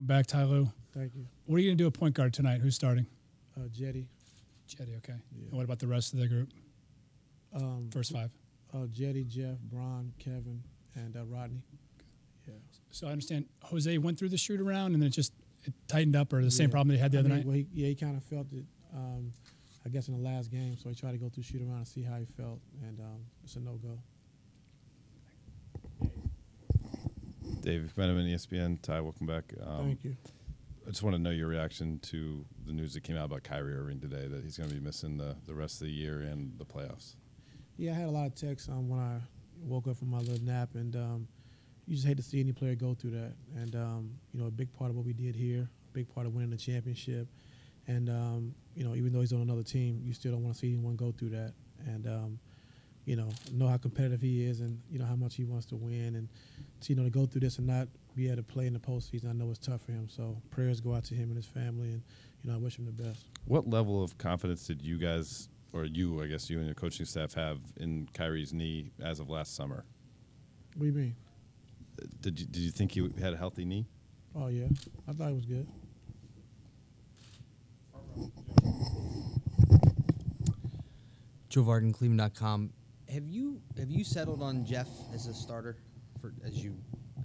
Back, Ty Lue. Thank you. What are you going to do at point guard tonight? Who's starting? Jetty. Jetty, okay. Yeah. And what about the rest of the group? First five? Jetty, Jeff, Bron, Kevin, and Rodney. Okay. Yeah. So I understand Jose went through the shoot around and then it tightened up, or the same problem that he had the other night? Well, he kind of felt it, I guess, in the last game. So he tried to go through shoot around and see how he felt, and it's a no-go. Dave Benjamin, ESPN. Ty, welcome back. Thank you. I just want to know your reaction to the news that came out about Kyrie Irving today, that he's going to be missing the rest of the year and the playoffs. Yeah, I had a lot of texts when I woke up from my little nap, and you just hate to see any player go through that. And, a big part of what we did here, a big part of winning the championship. And, even though he's on another team, you still don't want to see anyone go through that. And, know how competitive he is and, how much he wants to win. And, to go through this and not be able to play in the postseason, I know it's tough for him. So prayers go out to him and his family, and, I wish him the best. What level of confidence did you guys, or you, I guess you and your coaching staff, have in Kyrie's knee as of last summer? What do you mean? Did you think he had a healthy knee? Oh, yeah. I thought it was good. Joe Varden, Cleveland.com. Have you settled on Jeff as a starter as you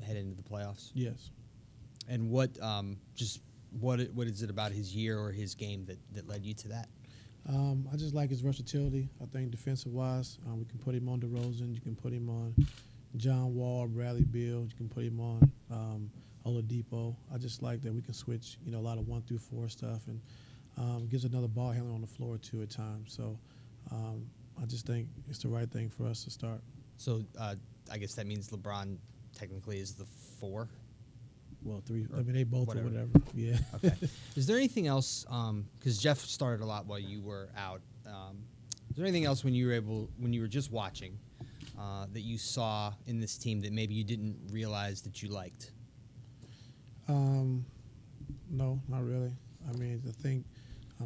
head into the playoffs? Yes. And what is it about his year or his game that led you to that? I just like his versatility. I think defensive-wise, we can put him on DeRozan. You can put him on John Wall, Bradley Beal. You can put him on Oladipo. I just like that we can switch, a lot of 1 through 4 stuff, and gives another ball handler on the floor too at times. So I just think it's the right thing for us to start. So I guess that means LeBron technically is the 4. Well, 3. I mean, they both whatever. or whatever. Yeah. Okay. Is there anything else? Because Jeff started a lot while you were out. Is there anything else when you were just watching that you saw in this team that maybe you didn't realize that you liked? No, not really. I mean, I think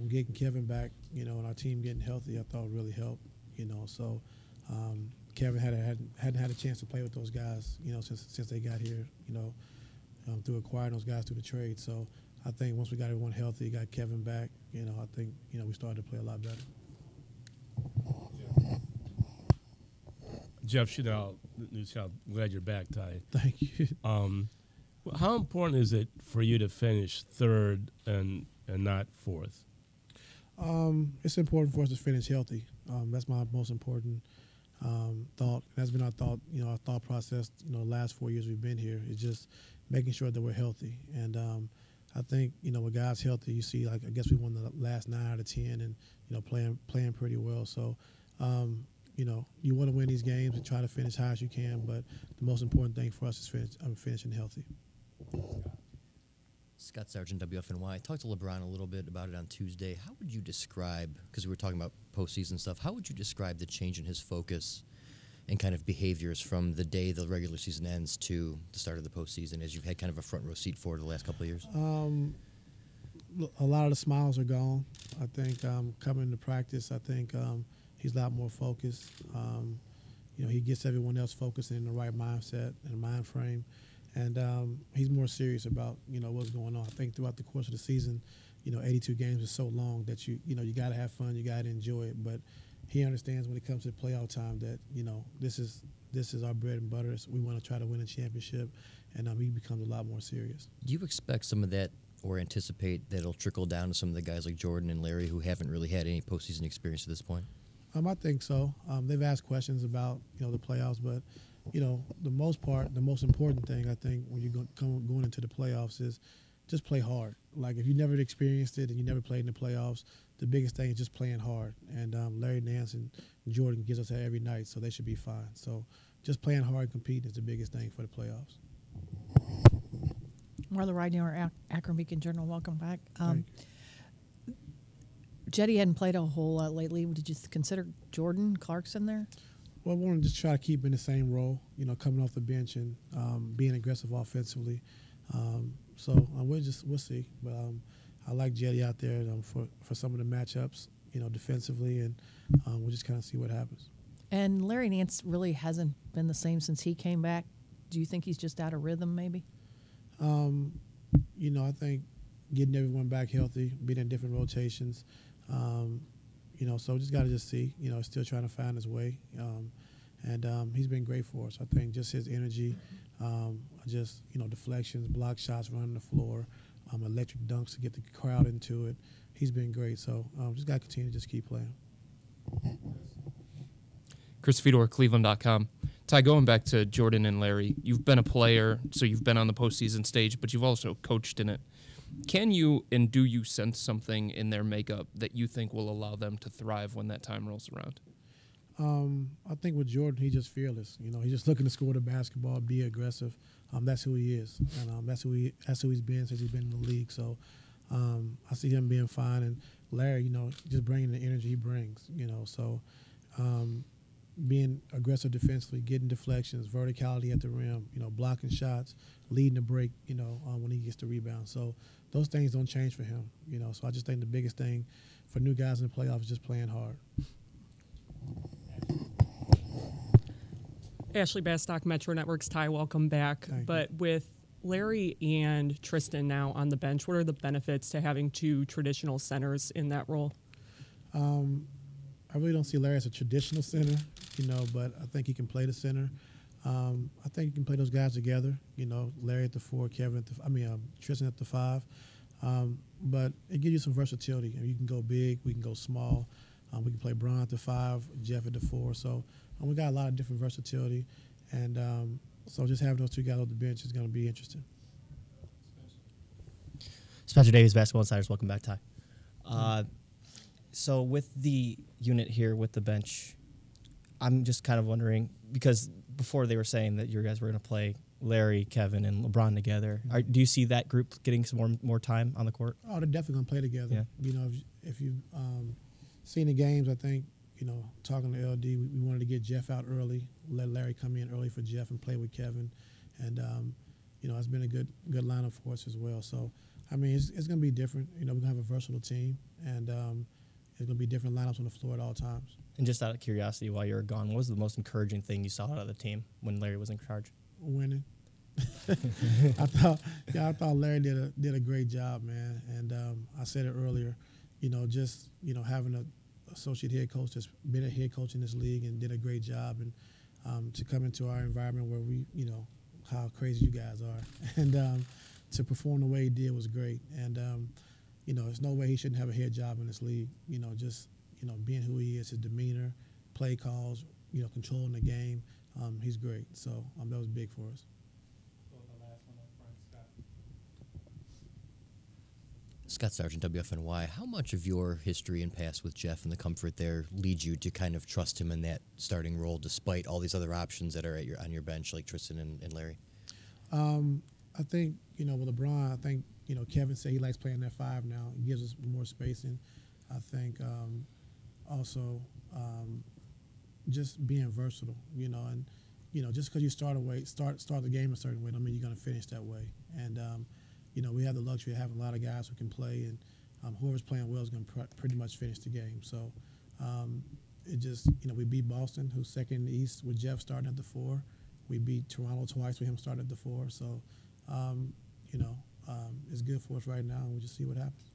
getting Kevin back, and our team getting healthy, I thought really helped. So Kevin hadn't had a chance to play with those guys, since they got here, through acquiring those guys through the trade. So I think once we got everyone healthy, got Kevin back, I think, we started to play a lot better. Jeff Chanel, glad you're back, Ty. Thank you. How important is it for you to finish third and not fourth? It's important for us to finish healthy. That's my most important thought. That's been our thought, our thought process, the last 4 years we've been here, is just making sure that we're healthy. And I think, with guys healthy, you see, I guess we won the last 9 out of 10 and, playing pretty well. So, you want to win these games and try to finish high as you can, but the most important thing for us is finishing healthy. Scott Sargent, WFNY. I talked to LeBron a little bit about it on Tuesday. How would you describe, because we were talking about postseason stuff, how would you describe the change in his focus and kind of behaviors from the day the regular season ends to the start of the postseason, as you've had kind of a front row seat for the last couple of years? A lot of the smiles are gone. I think coming to practice, I think he's a lot more focused. He gets everyone else focused in the right mindset and mind frame. And he's more serious about, what's going on. I think throughout the course of the season, 82 games is so long that you got to have fun, you got to enjoy it. But he understands when it comes to playoff time that, this is our bread and butter. So we want to try to win a championship, and he becomes a lot more serious. Do you expect some of that, or anticipate that it'll trickle down to some of the guys like Jordan and Larry who haven't really had any postseason experience at this point? I think so. They've asked questions about, the playoffs, but the most important thing, I think, when you're going into the playoffs is just play hard. Like, if you never experienced it and you never played in the playoffs, the biggest thing is just playing hard. And Larry Nance and Jordan gives us that every night, so they should be fine. So just playing hard and competing is the biggest thing for the playoffs. Marla Ridenour, Akron Beacon Journal. Welcome back. Jetty hadn't played a whole lot lately. Did you consider Jordan Clarkson there? Well, I want to just try to keep him in the same role, coming off the bench and being aggressive offensively. So we'll see. But I like Jetty out there for some of the matchups, defensively, and we'll just kind of see what happens. And Larry Nance really hasn't been the same since he came back. Do you think he's just out of rhythm, maybe? I think getting everyone back healthy, being in different rotations, so just got to just see, still trying to find his way. And he's been great for us. I think just his energy, deflections, block shots, running the floor, electric dunks to get the crowd into it. He's been great. So just got to continue to just keep playing. Chris Fedor, Cleveland.com. Ty, going back to Jordan and Larry, you've been a player, so you've been on the postseason stage, but you've also coached in it. Can you and do you sense something in their makeup that you think will allow them to thrive when that time rolls around? I think with Jordan, he's just fearless. He's just looking to score the basketball, be aggressive. That's who he is, and that's who he's been since he's been in the league. So I see him being fine, and Larry, just bringing the energy he brings. So being aggressive defensively, getting deflections, verticality at the rim, blocking shots, leading the break, when he gets the rebound. So those things don't change for him, So I just think the biggest thing for new guys in the playoffs is just playing hard. Ashley Bastock, Metro Networks. Ty, welcome back. But with Larry and Tristan now on the bench, what are the benefits to having two traditional centers in that role? I really don't see Larry as a traditional center, but I think he can play the center. I think he can play those guys together, Larry at the 4, Tristan at the 5. But it gives you some versatility. You can go big, we can go small. We can play Bron at the 5, Jeff at the 4. So we got a lot of different versatility. And so just having those two guys on the bench is going to be interesting. Spencer Davies, Basketball Insiders. Welcome back, Ty. So with the unit here with the bench, I'm just kind of wondering, because before they were saying that you guys were going to play Larry, Kevin, and LeBron together. Do you see that group getting some more time on the court? Oh, they're definitely going to play together. Yeah. If you've seen the games, I think, talking to LD, we wanted to get Jeff out early, let Larry come in early for Jeff and play with Kevin. And, it's been a good lineup for us as well. So, it's going to be different. We're going to have a versatile team, and there's going to be different lineups on the floor at all times. And just out of curiosity, while you were gone, what was the most encouraging thing you saw out of the team when Larry was in charge? Winning. I thought Larry did a great job, man. And I said it earlier, having an associate head coach that's been a head coach in this league and did a great job, and to come into our environment where we, how crazy you guys are, and to perform the way he did was great. And there's no way he shouldn't have a head job in this league. Being who he is, his demeanor, play calls, controlling the game. He's great. So that was big for us. Scott Sargent, WFNY. How much of your history and past with Jeff and the comfort there leads you to kind of trust him in that starting role, despite all these other options that are on your bench, like Tristan and Larry? I think with LeBron, I think Kevin said he likes playing that 5 now. It gives us more spacing. I think also just being versatile, and just because you start the game a certain way, don't mean you're going to finish that way. And we have the luxury of having a lot of guys who can play, and whoever's playing well is going to pretty much finish the game. So it just, we beat Boston, who's second in the East, with Jeff starting at the 4. We beat Toronto twice with him starting at the 4. So, it's good for us right now, and we'll just see what happens.